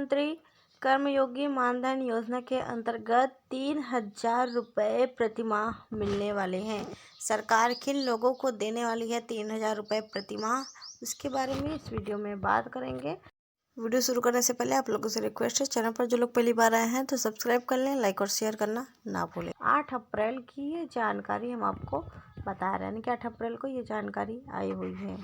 प्रधानमंत्री कर्मयोगी मानधन योजना के अंतर्गत 3,000 रुपये प्रतिमाह मिलने वाले हैं। सरकार किन लोगों को देने वाली है 3,000 रुपये प्रतिमाह, उसके बारे में इस वीडियो में बात करेंगे। वीडियो शुरू करने से पहले आप लोगों से रिक्वेस्ट है, चैनल पर जो लोग पहली बार आए हैं तो सब्सक्राइब कर लें, लाइक और शेयर करना ना भूलें। 8 अप्रैल की ये जानकारी हम आपको बता रहे हैं, यानी कि 8 अप्रैल को ये जानकारी आई हुई है।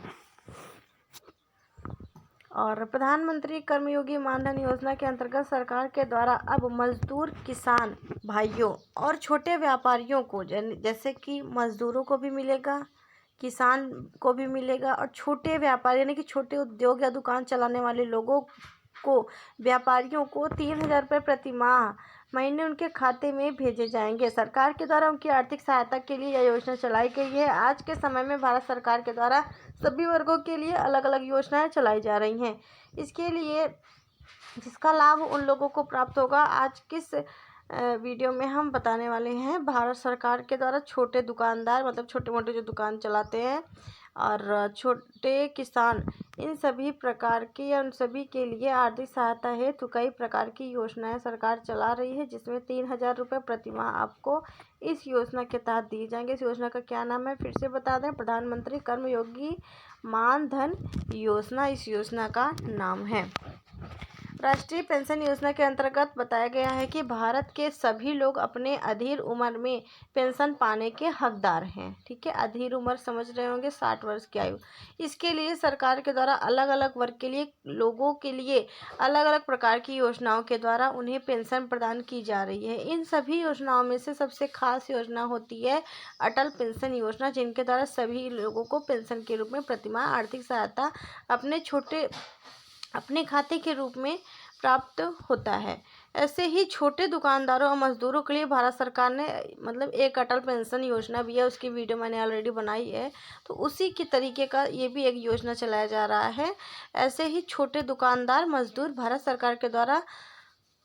और प्रधानमंत्री कर्मयोगी मानधन योजना के अंतर्गत सरकार के द्वारा अब मजदूर, किसान भाइयों और छोटे व्यापारियों को, जैसे कि मजदूरों को भी मिलेगा, किसान को भी मिलेगा, और छोटे व्यापारी यानी कि छोटे उद्योग या दुकान चलाने वाले लोगों को, व्यापारियों को 3,000 रुपये प्रति माह महीने उनके खाते में भेजे जाएंगे। सरकार के द्वारा उनकी आर्थिक सहायता के लिए यह योजना चलाई गई है। आज के समय में भारत सरकार के द्वारा सभी वर्गों के लिए अलग अलग योजनाएं चलाई जा रही हैं। इसके लिए जिसका लाभ उन लोगों को प्राप्त होगा, आज किस वीडियो में हम बताने वाले हैं। भारत सरकार के द्वारा छोटे दुकानदार, मतलब छोटे मोटे जो दुकान चलाते हैं, और छोटे किसान, इन सभी प्रकार की या उन सभी के लिए आर्थिक सहायता हेतु कई प्रकार की योजनाएं सरकार चला रही है, जिसमें 3,000 रुपये प्रति माह आपको इस योजना के तहत दिए जाएंगे। इस योजना का क्या नाम है, फिर से बता दें, प्रधानमंत्री कर्मयोगी मानधन योजना इस योजना का नाम है। राष्ट्रीय पेंशन योजना के अंतर्गत बताया गया है कि भारत के सभी लोग अपने अधीर उम्र में पेंशन पाने के हकदार हैं। ठीक है, अधीर उम्र समझ रहे होंगे, 60 वर्ष की आयु। इसके लिए सरकार के द्वारा अलग अलग वर्ग के लिए, लोगों के लिए अलग अलग प्रकार की योजनाओं के द्वारा उन्हें पेंशन प्रदान की जा रही है। इन सभी योजनाओं में से सबसे खास योजना होती है अटल पेंशन योजना, जिनके द्वारा सभी लोगों को पेंशन के रूप में प्रतिमाह आर्थिक सहायता अपने खाते के रूप में प्राप्त होता है। ऐसे ही छोटे दुकानदारों और मजदूरों के लिए भारत सरकार ने एक अटल पेंशन योजना भी है, उसकी वीडियो मैंने ऑलरेडी बनाई है, तो उसी के तरीके का ये भी एक योजना चलाया जा रहा है। ऐसे ही छोटे दुकानदार, मजदूर, भारत सरकार के द्वारा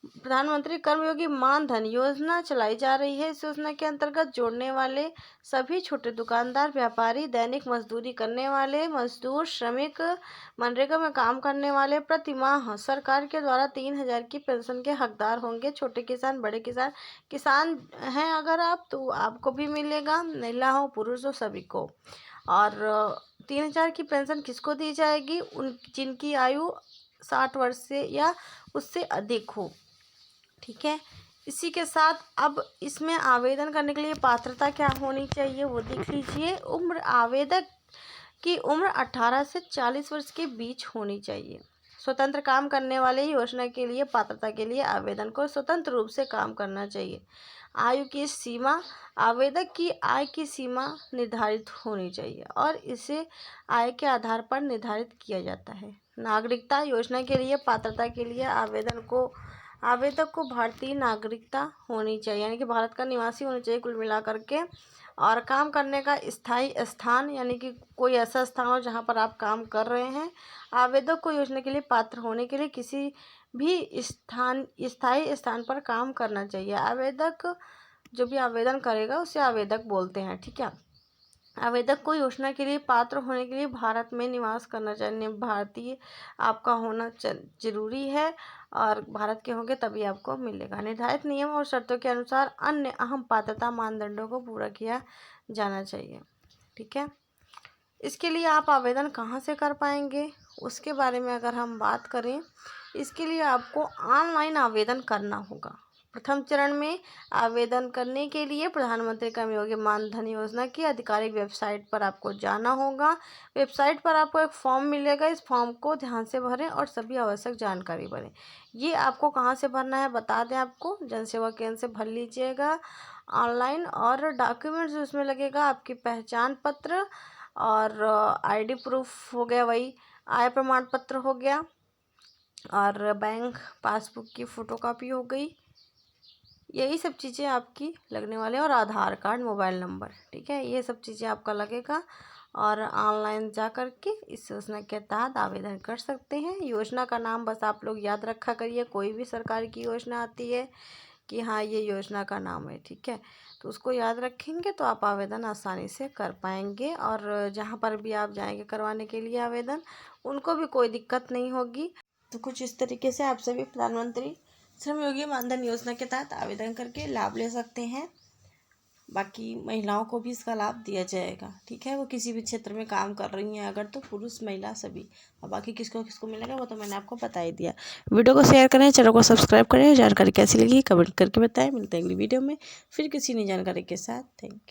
प्रधानमंत्री कर्मयोगी मानधन योजना चलाई जा रही है। इस योजना के अंतर्गत जोड़ने वाले सभी छोटे दुकानदार, व्यापारी, दैनिक मजदूरी करने वाले मजदूर, श्रमिक, मनरेगा में काम करने वाले प्रति माह सरकार के द्वारा 3,000 की पेंशन के हकदार होंगे। छोटे किसान, बड़े किसान हैं अगर आप, तो आपको भी मिलेगा, महिला हो पुरुष हो सभी को। और 3,000 की पेंशन किसको दी जाएगी, जिनकी आयु 60 वर्ष से या उससे अधिक हो। ठीक है, इसी के साथ अब इसमें आवेदन करने के लिए पात्रता क्या होनी चाहिए वो देख लीजिए। आवेदक की उम्र 18 से 40 वर्ष के बीच होनी चाहिए। स्वतंत्र काम करने वाले योजना के लिए पात्रता के लिए आवेदन को स्वतंत्र रूप से काम करना चाहिए। आयु की सीमा, आवेदक की आय की सीमा निर्धारित होनी चाहिए और इसे आय के आधार पर निर्धारित किया जाता है। नागरिकता योजना के लिए पात्रता के लिए आवेदक को भारतीय नागरिकता होनी चाहिए, यानी कि भारत का निवासी होना चाहिए कुल मिलाकर के। और काम करने का स्थायी स्थान, यानी कि कोई ऐसा स्थान हो जहां पर आप काम कर रहे हैं। आवेदक को योजना के लिए पात्र होने के लिए किसी भी स्थायी स्थान पर काम करना चाहिए। आवेदक, जो भी आवेदन करेगा उसे आवेदक बोलते हैं। ठीक है, आवेदक को योजना के लिए पात्र होने के लिए भारत में निवास करना चाहिए, भारतीय आपका होना जरूरी है, और भारत के होंगे तभी आपको मिलेगा। निर्धारित नियम और शर्तों के अनुसार अन्य अहम पात्रता मानदंडों को पूरा किया जाना चाहिए। ठीक है, इसके लिए आप आवेदन कहाँ से कर पाएंगे उसके बारे में अगर हम बात करें, इसके लिए आपको ऑनलाइन आवेदन करना होगा। प्रथम चरण में आवेदन करने के लिए प्रधानमंत्री कर्मयोगी मानधन योजना की आधिकारिक वेबसाइट पर आपको जाना होगा। वेबसाइट पर आपको एक फॉर्म मिलेगा, इस फॉर्म को ध्यान से भरें और सभी आवश्यक जानकारी भरें। ये आपको कहाँ से भरना है बता दें, आपको जनसेवा केंद्र से भर लीजिएगा ऑनलाइन। और डॉक्यूमेंट्स उसमें लगेगा आपकी पहचान पत्र और आईडी प्रूफ हो गया, वही आय प्रमाण पत्र हो गया, और बैंक पासबुक की फ़ोटोकॉपी हो गई, यही सब चीज़ें आपकी लगने वाले, और आधार कार्ड, मोबाइल नंबर। ठीक है, ये सब चीज़ें आपका लगेगा और ऑनलाइन जा कर के इस योजना के तहत आवेदन कर सकते हैं। योजना का नाम बस आप लोग याद रखा करिए, कोई भी सरकार की योजना आती है कि हाँ ये योजना का नाम है, ठीक है, तो उसको याद रखेंगे तो आप आवेदन आसानी से कर पाएंगे। और जहाँ पर भी आप जाएंगे करवाने के लिए आवेदन, उनको भी कोई दिक्कत नहीं होगी। तो कुछ इस तरीके से आप सभी प्रधानमंत्री श्रम योगी मानधन योजना के तहत आवेदन करके लाभ ले सकते हैं। बाकी महिलाओं को भी इसका लाभ दिया जाएगा, ठीक है। वो किसी भी क्षेत्र में काम कर रही हैं अगर, तो पुरुष महिला सभी। और बाकी किसको किसको मिलेगा वो तो मैंने आपको बता ही दिया। वीडियो को शेयर करें, चैनल को सब्सक्राइब करें। जानकारी कैसी लगी कमेंट करके बताएं। मिलते हैं अगली वीडियो में फिर किसी नई जानकारी के साथ। Thank you.